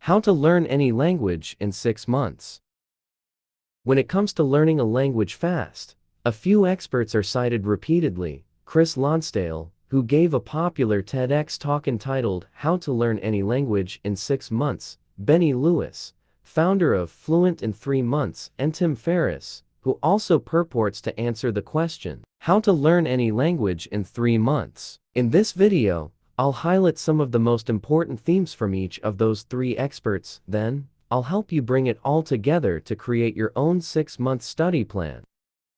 How to learn any language in 6 months. When it comes to learning a language fast, a few experts are cited repeatedly. Chris Lonsdale, who gave a popular TEDx talk entitled How to Learn Any Language in 6 Months, Benny Lewis, founder of Fluent in 3 months, and Tim Ferriss, who also purports to answer the question, How to Learn Any Language in 3 months. In this video, I'll highlight some of the most important themes from each of those 3 experts, then, I'll help you bring it all together to create your own 6-month study plan.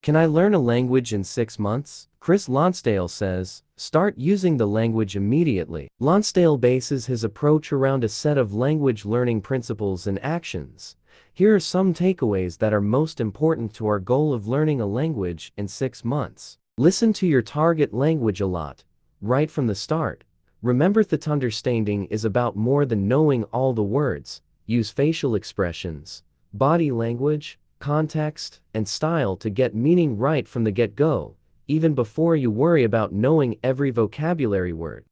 Can I learn a language in 6 months? Chris Lonsdale says, start using the language immediately. Lonsdale bases his approach around a set of language learning principles and actions. Here are some takeaways that are most important to our goal of learning a language in 6 months. Listen to your target language a lot, right from the start. Remember that understanding is about more than knowing all the words. Use facial expressions, body language, context, and style to get meaning right from the get-go, even before you worry about knowing every vocabulary word.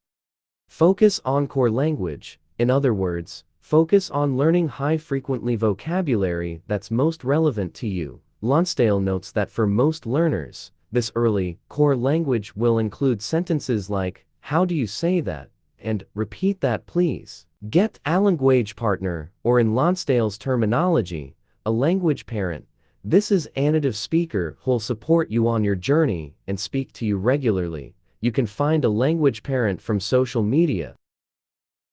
Focus on core language. In other words, focus on learning high-frequently vocabulary that's most relevant to you. Lonsdale notes that for most learners, this early, core language will include sentences like, "How do you say that?" and "Repeat that please." Get a language partner, or in Lonsdale's terminology, a language parent. This is a native speaker who'll support you on your journey and speak to you regularly. You can find a language parent from social media.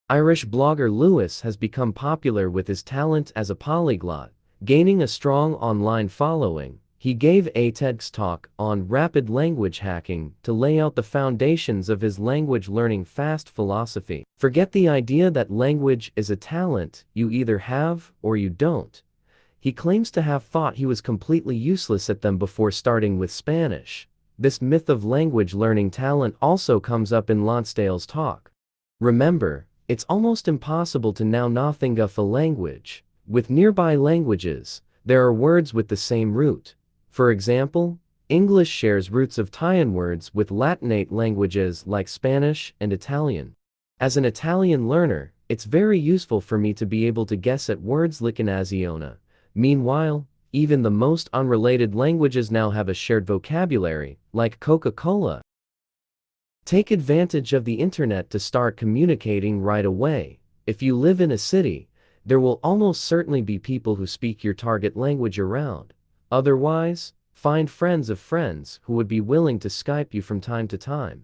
Irish blogger Lewis has become popular with his talent as a polyglot, gaining a strong online following. He gave a TEDx talk on rapid language hacking to lay out the foundations of his language learning fast philosophy. Forget the idea that language is a talent you either have or you don't. He claims to have thought he was completely useless at them before starting with Spanish. This myth of language learning talent also comes up in Lonsdale's talk. Remember, it's almost impossible to know nothing of a language. With nearby languages, there are words with the same root. For example, English shares roots of Italian words with Latinate languages like Spanish and Italian. As an Italian learner, it's very useful for me to be able to guess at words like nazione. Meanwhile, even the most unrelated languages now have a shared vocabulary, like Coca-Cola. Take advantage of the internet to start communicating right away. If you live in a city, there will almost certainly be people who speak your target language around. Otherwise, find friends of friends who would be willing to Skype you from time to time.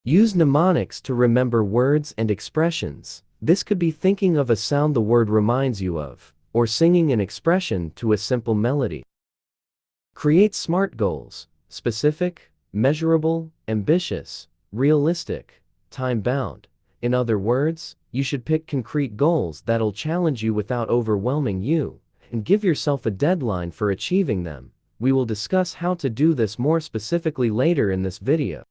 Use mnemonics to remember words and expressions. This could be thinking of a sound the word reminds you of, or singing an expression to a simple melody. Create SMART goals: specific, measurable, ambitious, realistic, time-bound. In other words, you should pick concrete goals that'll challenge you without overwhelming you, and give yourself a deadline for achieving them. We will discuss how to do this more specifically later in this video.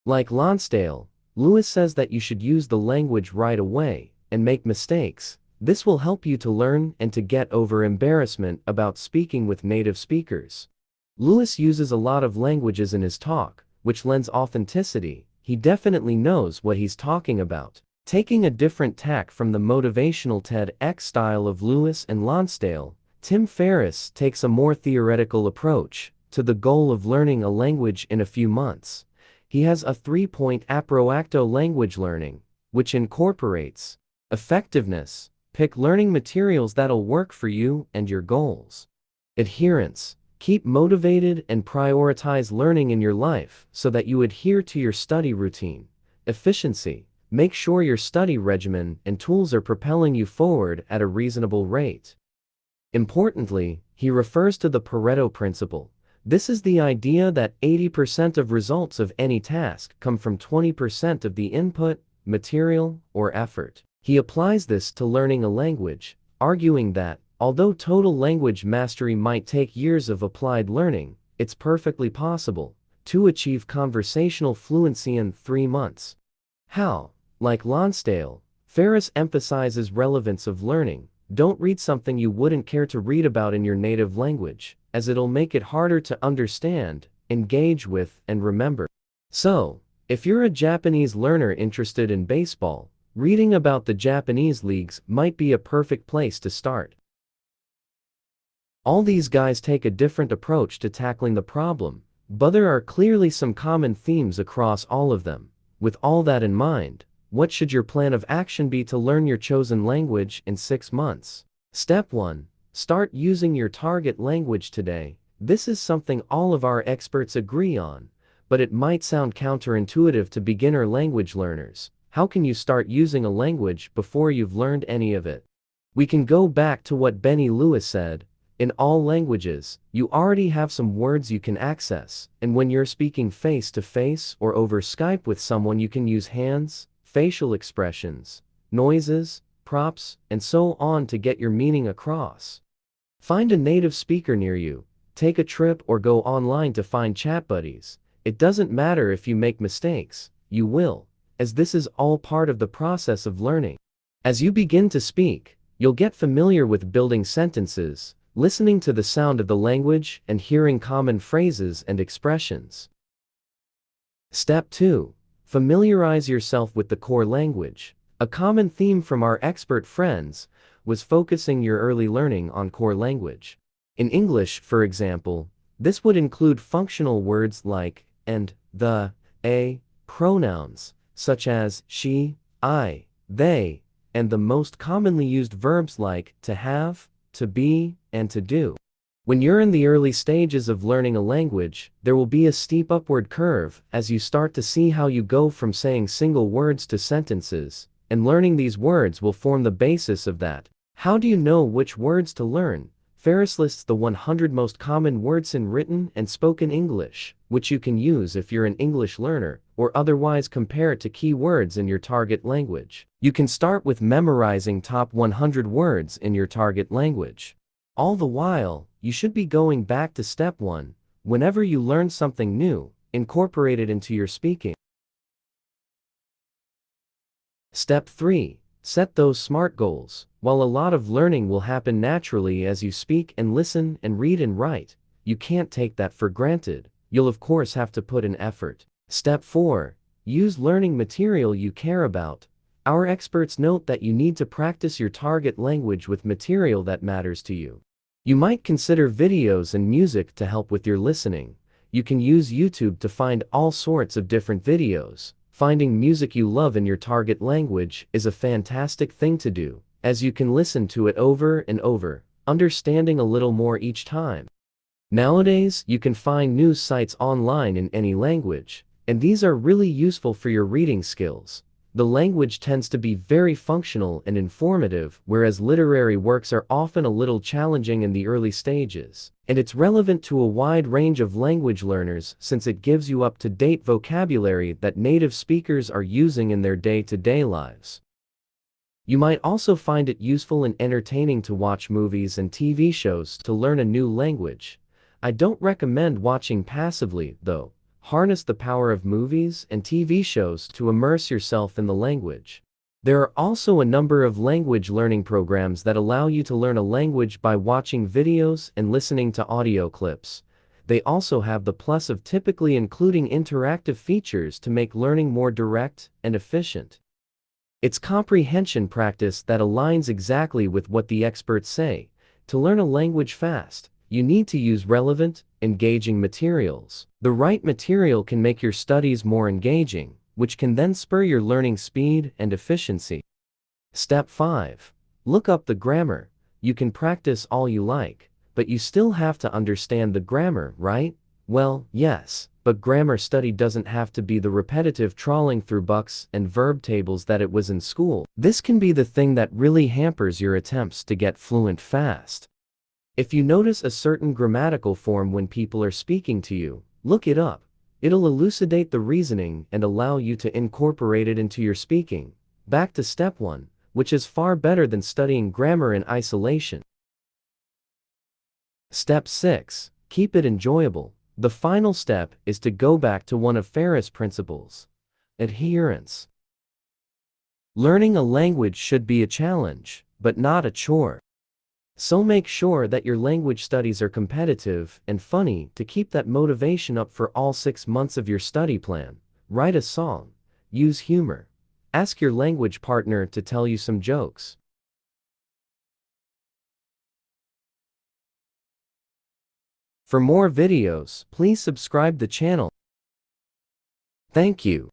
Like Lonsdale, Lewis says that you should use the language right away and make mistakes. This will help you to learn and to get over embarrassment about speaking with native speakers. Lewis uses a lot of languages in his talk, which lends authenticity. He definitely knows what he's talking about. Taking a different tack from the motivational TEDx style of Lewis and Lonsdale, Tim Ferriss takes a more theoretical approach to the goal of learning a language in a few months. He has a 3-point approach to language learning, which incorporates effectiveness. Pick learning materials that'll work for you and your goals. Adherence. Keep motivated and prioritize learning in your life so that you adhere to your study routine. Efficiency. Make sure your study regimen and tools are propelling you forward at a reasonable rate. Importantly, he refers to the Pareto principle. This is the idea that 80% of results of any task come from 20% of the input, material, or effort. He applies this to learning a language, arguing that, although total language mastery might take years of applied learning, it's perfectly possible to achieve conversational fluency in 3 months. How? Like Lonsdale, Ferriss emphasizes relevance of learning. Don't read something you wouldn't care to read about in your native language, as it'll make it harder to understand, engage with, and remember. So, If you're a Japanese learner interested in baseball, reading about the Japanese leagues might be a perfect place to start. All these guys take a different approach to tackling the problem, but there are clearly some common themes across all of them. With all that in mind, what should your plan of action be to learn your chosen language in 6 months? Step 1. Start using your target language today. This is something all of our experts agree on, but it might sound counterintuitive to beginner language learners. How can you start using a language before you've learned any of it? We can go back to what Benny Lewis said. In all languages, you already have some words you can access, and when you're speaking face-to-face or over Skype with someone, you can use hands, facial expressions, noises, props, and so on to get your meaning across. Find a native speaker near you, take a trip or go online to find chat buddies. It doesn't matter if you make mistakes, you will, as this is all part of the process of learning. As you begin to speak, you'll get familiar with building sentences, listening to the sound of the language and hearing common phrases and expressions. Step 2. Familiarize yourself with the core language. A common theme from our expert friends was focusing your early learning on core language. In English, for example, this would include functional words like and, the, a, pronouns, such as she, I, they, and the most commonly used verbs like to have, to be, and to do. When you're in the early stages of learning a language, there will be a steep upward curve as you start to see how you go from saying single words to sentences, and learning these words will form the basis of that. How do you know which words to learn? Ferriss lists the 100 most common words in written and spoken English, which you can use if you're an English learner, or otherwise compare it to key words in your target language. You can start with memorizing top 100 words in your target language. All the while, you should be going back to step 1. Whenever you learn something new, incorporate it into your speaking. Step 3. Set those SMART goals. While a lot of learning will happen naturally as you speak and listen and read and write, you can't take that for granted. You'll of course have to put in effort. Step 4. Use learning material you care about. Our experts note that you need to practice your target language with material that matters to you. You might consider videos and music to help with your listening. You can use YouTube to find all sorts of different videos. Finding music you love in your target language is a fantastic thing to do, as you can listen to it over and over, understanding a little more each time. Nowadays, you can find news sites online in any language, and these are really useful for your reading skills. The language tends to be very functional and informative, whereas literary works are often a little challenging in the early stages. And it's relevant to a wide range of language learners since it gives you up-to-date vocabulary that native speakers are using in their day-to-day lives. You might also find it useful and entertaining to watch movies and TV shows to learn a new language. I don't recommend watching passively, though. Harness the power of movies and TV shows to immerse yourself in the language. There are also a number of language learning programs that allow you to learn a language by watching videos and listening to audio clips. They also have the plus of typically including interactive features to make learning more direct and efficient. It's comprehension practice that aligns exactly with what the experts say. To learn a language fast, you need to use relevant, engaging materials. The right material can make your studies more engaging, which can then spur your learning speed and efficiency. Step 5. Look up the grammar. You can practice all you like, but you still have to understand the grammar, right? Well, yes, but grammar study doesn't have to be the repetitive trawling through books and verb tables that it was in school. This can be the thing that really hampers your attempts to get fluent fast. If you notice a certain grammatical form when people are speaking to you, look it up. It'll elucidate the reasoning and allow you to incorporate it into your speaking. Back to step 1, which is far better than studying grammar in isolation. Step 6. Keep it enjoyable. The final step is to go back to one of Ferriss' principles: adherence. Learning a language should be a challenge, but not a chore. So make sure that your language studies are competitive and funny to keep that motivation up for all 6 months of your study plan. Write a song. Use humor. Ask your language partner to tell you some jokes. For more videos, please subscribe the channel. Thank you.